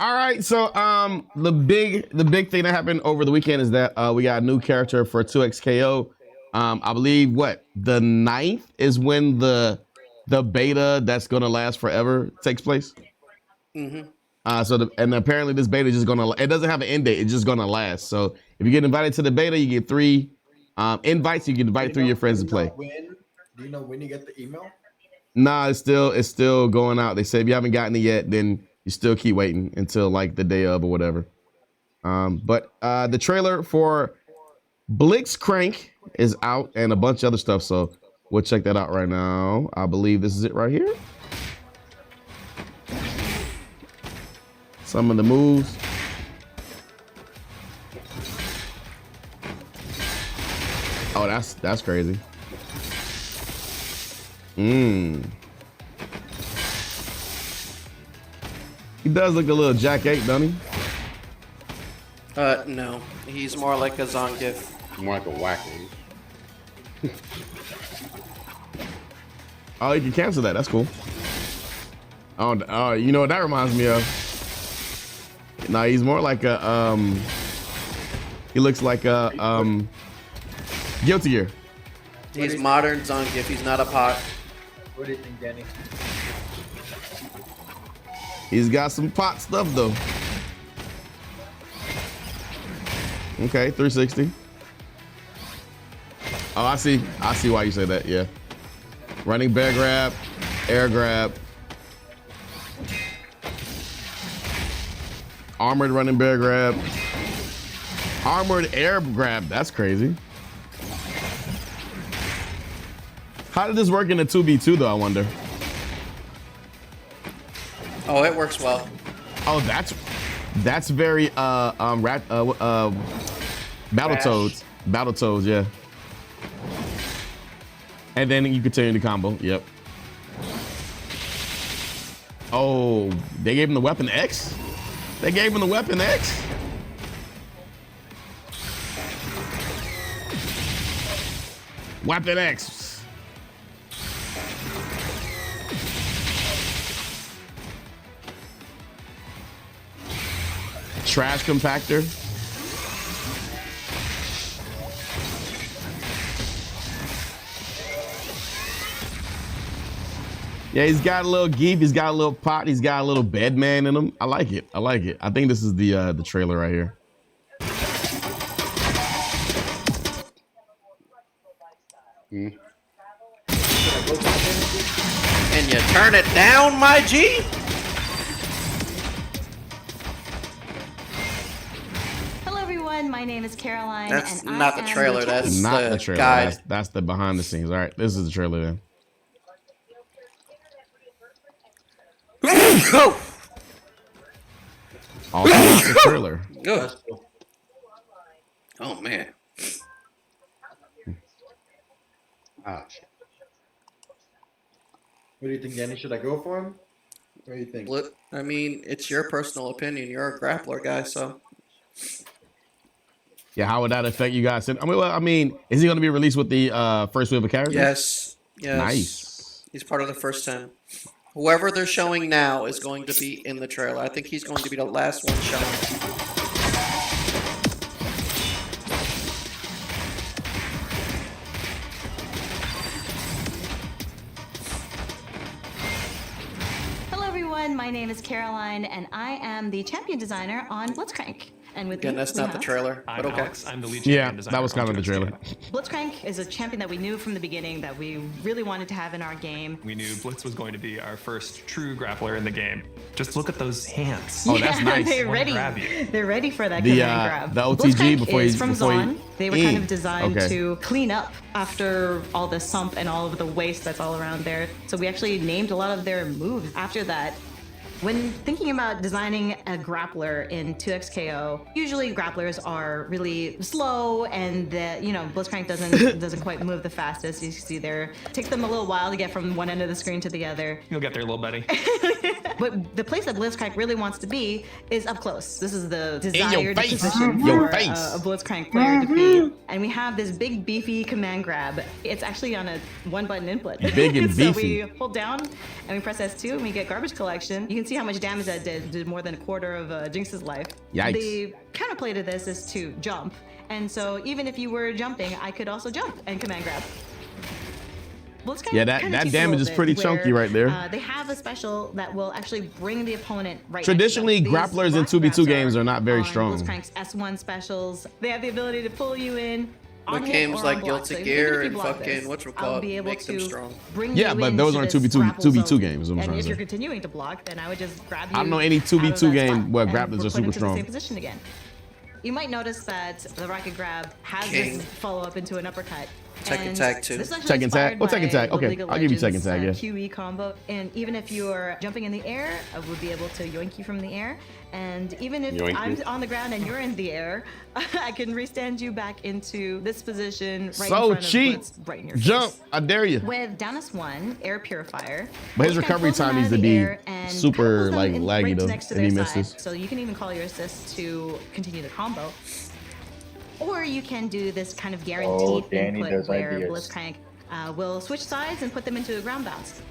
All right, so the big thing that happened over the weekend is that we got a new character for 2XKO. I believe the 9th is when the beta that's gonna last forever takes place. Mm-hmm. And apparently this beta is just gonna, it doesn't have an end date, it's just gonna last. So if you get invited to the beta, you get 3 invites. You can invite 3 of your friends to play. Do you know when you get the email? Nah, it's still going out. They say if you haven't gotten it yet, then you still keep waiting until like the day of or whatever. But the trailer for Blitzcrank is out and a bunch of other stuff. So we'll check that out right now. I believe this is it right here. Some of the moves. Oh, that's crazy. He does look a little Jack 8, doesn't he? No. He's more like a Zangief. More like a wacky. Oh, you can cancel that. That's cool. Oh, you know what that reminds me of? Nah, he's more like a he looks like a Guilty Gear. He's modern Zangief. He's not a pot. What do you think, Danny? He's got some pot stuff though. Okay, 360. Oh, I see why you say that. Yeah. Running bear grab, air grab. Armored running bear grab. Armored air grab. That's crazy. How did this work in a 2v2 though, I wonder? Oh, it works well. Oh, that's very Battletoads. Battletoads, yeah. And then you continue the combo. Yep. Oh, they gave him the weapon X? They gave him the weapon X? Weapon X. Trash compactor. Yeah, he's got a little geef, he's got a little pot, he's got a little bed man in him. I like it. I like it. I think this is the trailer right here. And you turn it down, my G? My name is Caroline. That's and not the trailer. That's not the trailer. guide. That's the behind the scenes. All right, this is the trailer then. Also not the trailer. Good. Oh man. Ah. What do you think, Danny? Should I go for him? What do you think? Look, I mean, it's your personal opinion. You're a grappler guy, so. Yeah, how would that affect you guys? I mean, is he going to be released with the first wave of characters? Yes. Yes. Nice. He's part of the first 10. Whoever they're showing now is going to be in the trailer. I think he's going to be the last one shown. My name is Caroline, and I am the champion designer on Blitzcrank. And with Again, me, that's not the trailer, but okay. Alex. I'm the lead champion designer. That was kind of the trailer. Blitzcrank is a champion that we knew from the beginning that we really wanted to have in our game. We knew Blitz was going to be our first true grappler in the game. Just look at those hands. Oh, that's nice. They're ready. Grab you. They're ready for that command grab. The OTG Blitzcrank before is he from before Zon. They were kind of designed Okay. to clean up after all the sump and all of the waste that's all around there. So we actually named a lot of their moves after that. When thinking about designing a grappler in 2XKO, usually grapplers are really slow and Blitzcrank doesn't quite move the fastest. You see there. It takes them a little while to get from one end of the screen to the other. You'll get there, little buddy. But the place that Blitzcrank really wants to be is up close. This is the desired face. position Your for face. a Blitzcrank player to be. And we have this big beefy command grab. It's actually on a one button input. Big and So beefy. we hold down and we press S2 and we get garbage collection. You can see see how much damage that did more than a quarter of Jinx's life. Yikes. The counterplay to this is to jump. And so even if you were jumping, I could also jump and command grab. Blitzcrank Yeah, that kinda cheats a damage little is bit pretty where, chunky right there. They have a special that will actually bring the opponent right Traditionally, next to them. grapplers in These 2v2 rock games grabs are not very on strong. Blitzcrank's S1 specials. They have the ability to pull you in. On What hit games or like on block. Guilty So even Gear if you and block fucking this, whatchamacallit I'll be able make them to strong. bring Yeah, you but those into aren't this 2v2 grapple 2v2 zone. games, is what I'm And trying if to you're say. continuing to block, then I would just grab you. I don't know any out of 2v2 that game spot where and grapplers we're are put super into the strong. same position again. You might notice that the rocket grab has King. this follow-up into an uppercut. Tekken And Tag too. this is actually Tekken Tag? inspired Oh, Tekken by Tag. the Okay, League of I'll give you Legends, Tekken Tag, yeah. QE combo. And even if you're jumping in the air, I would be able to yoink you from the air. And even if Yoink I'm you. on the ground and you're in the air, I can restand you back into this position right in So front cheap. of Blitz, right in your Jump. face. I dare you. With down S1, air purifier. But his Blitzcrank recovery pulls them time out needs of to the be air and super, pulls them like, in laggy, right though, next to and he their side. misses. So you can even call your assist to continue the combo. Or you can do this kind of guaranteed Danny input does where ideas. Blitzcrank will switch sides and put them into a ground bounce.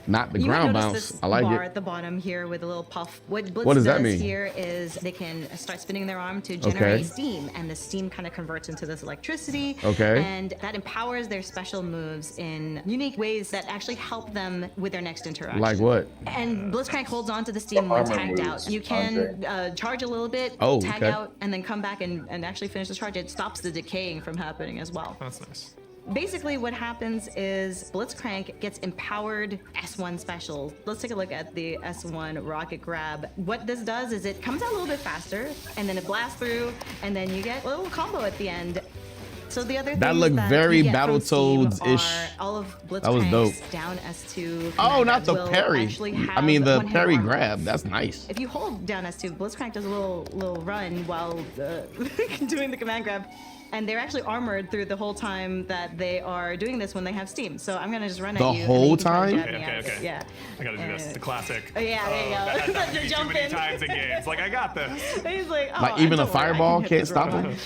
Not the You might ground notice bounce. this I like bar it. at the bottom here with a little puff. What Blitz What does that does mean? here is they can start spinning their arm to generate Okay. steam, and the steam kind of converts into this electricity. Okay. And that empowers their special moves in unique ways that actually help them with their next interaction. Like what? And Blitzcrank holds on to the steam when armor tagged moves, out. You can charge a little bit, Oh, tag okay. out, and then come back and actually finish the charge. It stops the decaying from happening as well. That's nice. Basically, what happens is Blitzcrank gets empowered S1 specials. Let's take a look at the S1 rocket grab. What this does is it comes out a little bit faster, and then it blasts through, and then you get a little combo at the end. So the other That things looked that very you get from Steam Battletoads-ish. are all of That was Blitzcrank's dope. down S2. Oh, command not the will parry. actually I mean, have the one-hit parry armor. grab. That's nice. If you hold down S2, Blitzcrank does a little run while doing the command grab. And they're actually armored through the whole time that they are doing this when they have steam. So I'm gonna just run The at you. and then whole you can try to time? jab me out of it. Okay. Yeah. I gotta do this. The classic. Oh, yeah, there you go. That has happened to The me too jump many in. times in games. Like, I got this. And he's like, oh, Like even a don't worry, I can fireball hit can't this stop robot. him.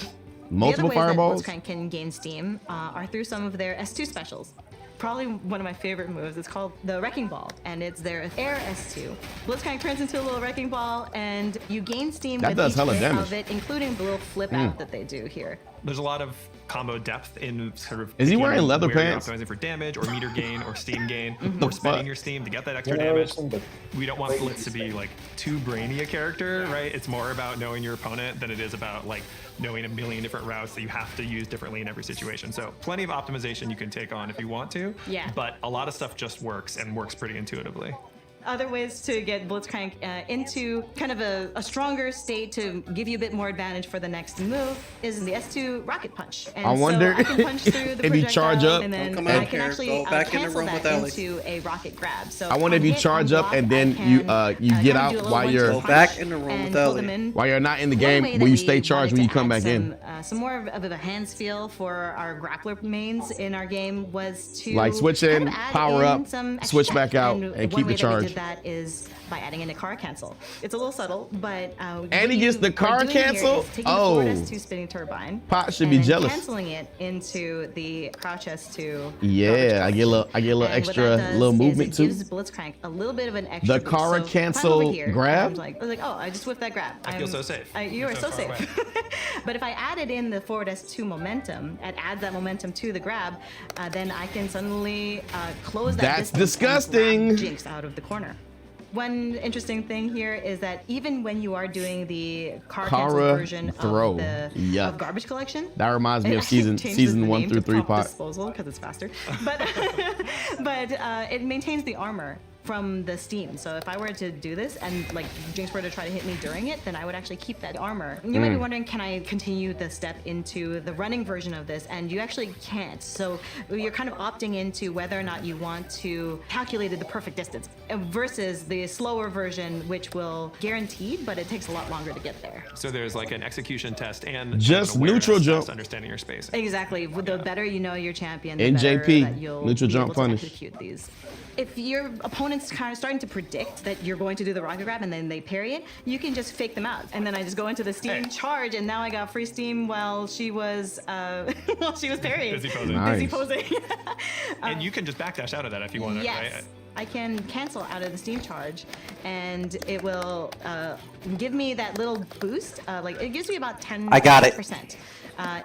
Multiple the other fireballs. ways that Blitzcrank can gain steam are through some of their S2 specials. Probably one of my favorite moves. It's called the Wrecking Ball, and it's their Air S2. Blitzcrank turns into a little wrecking ball, and you gain steam That with does each hella hit damage. of it, including the little flip out that they do here. There's a lot of combo depth in sort of. Is he picking wearing leather where you're pants? Optimizing for damage or meter gain or steam gain the or spending fuck? your steam to get that extra Yeah, damage. listen, but We don't want Blitz to be like too brainy a character, right? It's more about knowing your opponent than it is about like knowing a million different routes that you have to use differently in every situation. So plenty of optimization you can take on if you want to. Yeah. But a lot of stuff just works and works pretty intuitively. Other ways to get Blitzcrank into kind of a stronger state to give you a bit more advantage for the next move is the S2 Rocket Punch. And I wonder so I can punch through the if you charge projectile, up and then Don't come I out can here. actually Go back in the cancel room that with Ellie. into a rocket grab. So I wonder if on you hit, charge on up block, and I then can, you get kind of out do a little while one-two you're Go punch back in the room and with pull Ellie. them in. while you're not in the One game way where you that stay we charged wanted when you to come add back in. some more of a hands feel for our grappler mains in our game was to Like switch in, kind of add power in up, some extra switch tech. back out, and one keep way the that we charge. did that is by adding in a car cancel. It's a little subtle, but And he gets the car cancel? Taking Oh. the Ford S2 spinning turbine. Pot should and be then jealous. Canceling it into the crouch S2. Yeah, I get a little And what extra that does little is movement it too. gives Blitzcrank a little bit of an extra. The boost. Kara So if I'm over cancel here, grab? I was like, oh, I just whipped that grab. I feel so safe. You are I'm so so far safe. But if I added in the forward S2 momentum, it adds that momentum to the grab, then I can suddenly close that That's distance and disgusting. grab Jinx out of the corner. One interesting thing here is that even when you are doing the car cancel Kara version throw. of the Yuck. garbage collection, That reminds me it of actually season changes the 1 name through to 3 pump pot. disposal because it's faster, but it maintains the armor from the steam. So if I were to do this and like Jinx were to try to hit me during it, then I would actually keep that armor. You might be wondering, can I continue the step into the running version of this? And you actually can't. So you're kind of opting into whether or not you want to calculate the perfect distance versus the slower version, which will guaranteed, but it takes a lot longer to get there. So there's like an execution test and Just an awareness neutral test, jump. understanding your space. Exactly. The better you know your champion, the NJP, better that you'll neutral be jump able to punish. execute these. If your opponent's kind of starting to predict that you're going to do the rocket grab and then they parry it, you can just fake them out. And then I just go into the steam Hey. charge, and now I got free steam while she was parrying. Busy posing. Nice. Busy posing. And you can just backdash out of that if you want it, Yes. right? I can cancel out of the steam charge, and it will give me that little boost. Like it gives me about 10%. I got it.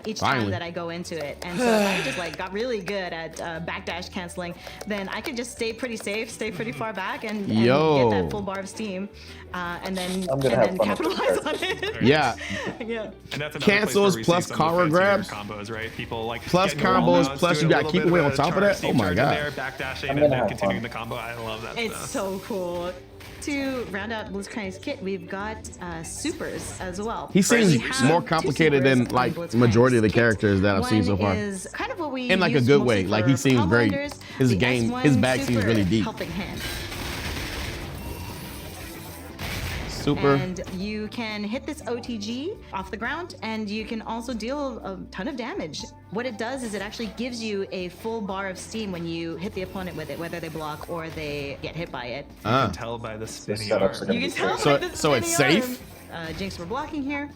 Each Finally. time that I go into it, and so if I just like got really good at backdash canceling, then I could just stay pretty safe, stay pretty far back, and Yo. get that full bar of steam, and then have fun with capitalize on it. Yeah. Yeah. And that's another Cancels place where we plus see some of power the grabs. fancier combos, right? People like Plus getting your combos, wall-mounts, plus doing you a gotta little keep bit away of on a top of that? steam Oh my charge in God. there, backdashing, I'm and gonna then have continuing fun. the combo. I love that It's stuff. so cool. To round out Blitzcrank's kit, we've got supers as well. He seems We have more two complicated supers than on like Blitzcrank's majority of the kit. characters that I've seen so One far. is kind of what we In like a use good mostly way. Like for he seems combo very enders. his The game, S1 his bag seems super really deep. Helping hand. Super. And you can hit this OTG off the ground, and you can also deal a ton of damage. What it does is it actually gives you a full bar of steam when you hit the opponent with it, whether they block or they get hit by it. You can tell by the spinny arm. setups are gonna You be can tell great. So- by the so it's spinny safe? arm. Jinx for blocking here.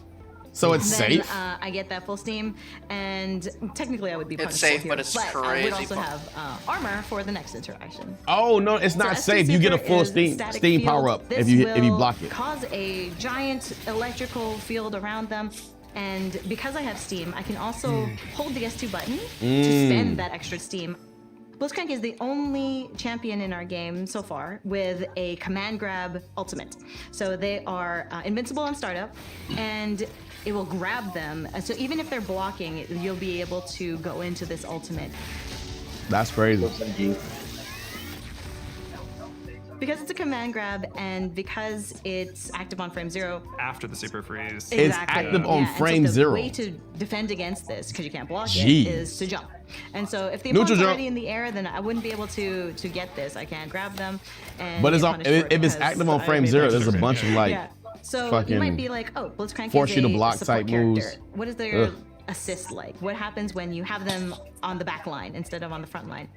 So it's Then, safe. I get that full steam, and technically I would be It's punishable safe, here, but it's I would crazy also fun. have armor for the next interaction. Oh no, it's not So safe. S2 You get a super full is steam static steam field. power up This if you will block it. cause a giant electrical field around them. And because I have steam, I can also hold the S2 button to spend that extra steam. Blitzcrank is the only champion in our game so far with a command grab ultimate. So they are invincible on startup, and it will grab them. So even if they're blocking, you'll be able to go into this ultimate. That's crazy. Because it's a command grab, and because it's active on frame 0. After the super freeze. It's active on and so frame the 0. way to defend against this, because you can't block Jeez. it, is to jump. And so if the Neutral opponent's jump. already in the air, then I wouldn't be able to get this. I can't grab them. And But it's get on, punished for it if it's because active on I frame made 0, that there's a decision. bunch of like Yeah. So you fucking might be like, oh, Blitzcrank force is you to a block support type character. moves. What is their Ugh. assist like? What happens when you have them on the back line instead of on the front line?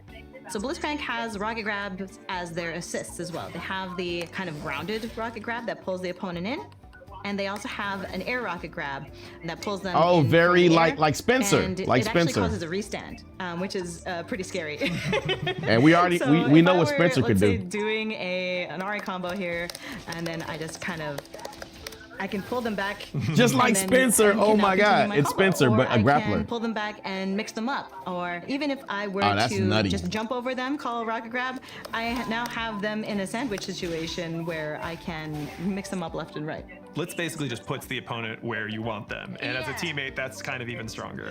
So Blitzcrank has rocket grabs as their assists as well. They have the kind of grounded rocket grab that pulls the opponent in, and they also have an air rocket grab that pulls them. Oh, in very from the air, like Spencer, and like it Spencer. actually causes a restand, which is pretty scary. And we already So we if know I what were, Spencer could let's say, do. doing an Ari combo here, and then I just kind of. I can pull them back. Just and like then Spencer. I Oh can now my continue God, my it's combo. Spencer, Or but a I grappler. can pull them back and mix them up. Or even if I were Oh, that's to nutty. just jump over them, call a rocket grab, I now have them in a sandwich situation where I can mix them up left and right. Blitz basically just puts the opponent where you want them. And as a Yeah. teammate, that's kind of even stronger,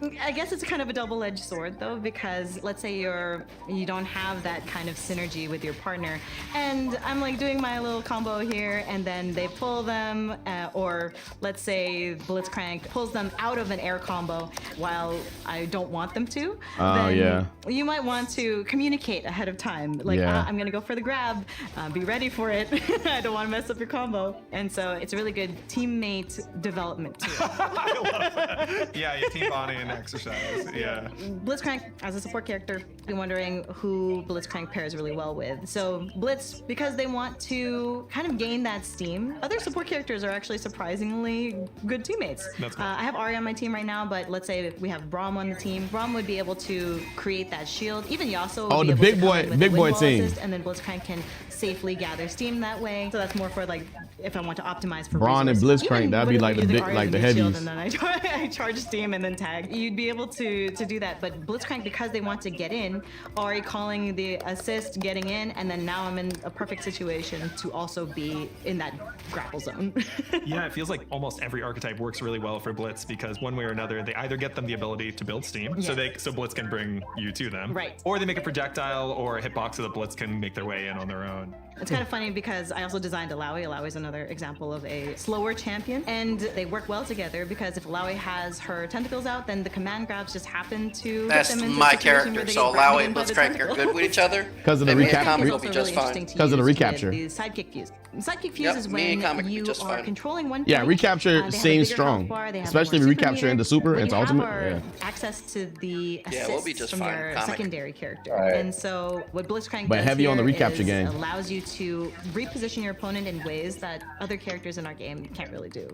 right? I guess it's kind of a double-edged sword though, because let's say you don't have that kind of synergy with your partner, and I'm like doing my little combo here, and then they pull them, or let's say Blitzcrank pulls them out of an air combo while I don't want them to. Oh, then yeah. You might want to communicate ahead of time, like Yeah. I'm gonna go for the grab, be ready for it. I don't want to mess up your combo, and so it's a really good teammate development tool. I love that. Yeah, your team bonding and exercise. Yeah. Blitzcrank, as a support character, you're wondering who Blitzcrank pairs really well with. So Blitz, because they want to kind of gain that steam, other support characters are actually surprisingly good teammates. That's cool. I have Ari on my team right now, but let's say we have Braum on the team. Braum would be able to create that shield. Even Yasuo would Oh, be the able big to come boy- in with big a boy wind wall team. assist, and then Blitzcrank can safely gather steam that way. So that's more for like if I want to optimize for Braun and resources. Blitzcrank, Even that'd be when like we're the using big- Ari like as the a meat shield, heavies. and then I charge steam and then tag. You'd be able to do that, but Blitzcrank, because they want to get in, Ari calling the assist, getting in, and then now I'm in a perfect situation to also be in that grapple zone. Yeah, it feels like almost every archetype works really well for Blitz because one way or another, they either get them the ability to build steam, so Blitz can bring you to them, Right. or they make a projectile or a hitbox so that Blitz can make their way in on their own. It's kind of funny because I also designed Alawi. Alawi is another example of a slower champion, and they work well together because if Alawi has her tentacles out, then the command grabs just happen to That's hit them into a my situation where character, they so get grabbed Alawi in and by the Blitzcrank are tentacle. good with each other. 'Cause of the Then me and recap- Comic It's will be also just really fine. interesting to 'Cause of the use recapture. with the sidekick fuse. Sidekick fuse Yep, is me and when Comic will be you just are fine. controlling one Yeah, tank, recapture they have a seems bigger strong, health bar, they have especially more if you recapture super into super, meter, into but you ultimate, have yeah. access to the Yeah, we'll be assists just from fine, your Comic. secondary character. Alright. And so what Blitzcrank But does heavy on the here recapture is game. allows you to reposition your opponent in ways that other characters in our game can't really do.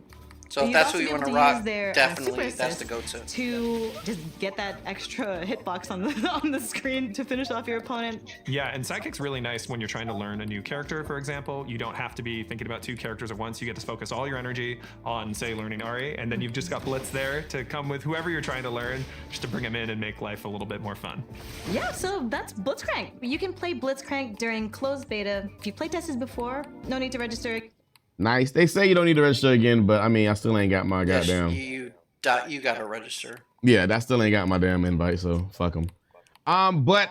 So if You'd that's also who be you able want to to rock, use their, definitely super that's the assist go-to. to just get that extra hitbox on the on the screen to finish off your opponent. Yeah, and Sidekick's really nice when you're trying to learn a new character, for example. You don't have to be thinking about 2 characters at once. You get to focus all your energy on, say, learning Ari, and then you've just got Blitz there to come with whoever you're trying to learn, just to bring them in and make life a little bit more fun. Yeah, so that's Blitzcrank. You can play Blitzcrank during closed beta. If you played tested before, no need to register. Nice. They say you don't need to register again, but I mean, I still ain't got my Yes, goddamn. you gotta register. Yeah, that still ain't got my damn invite, so fuck them. But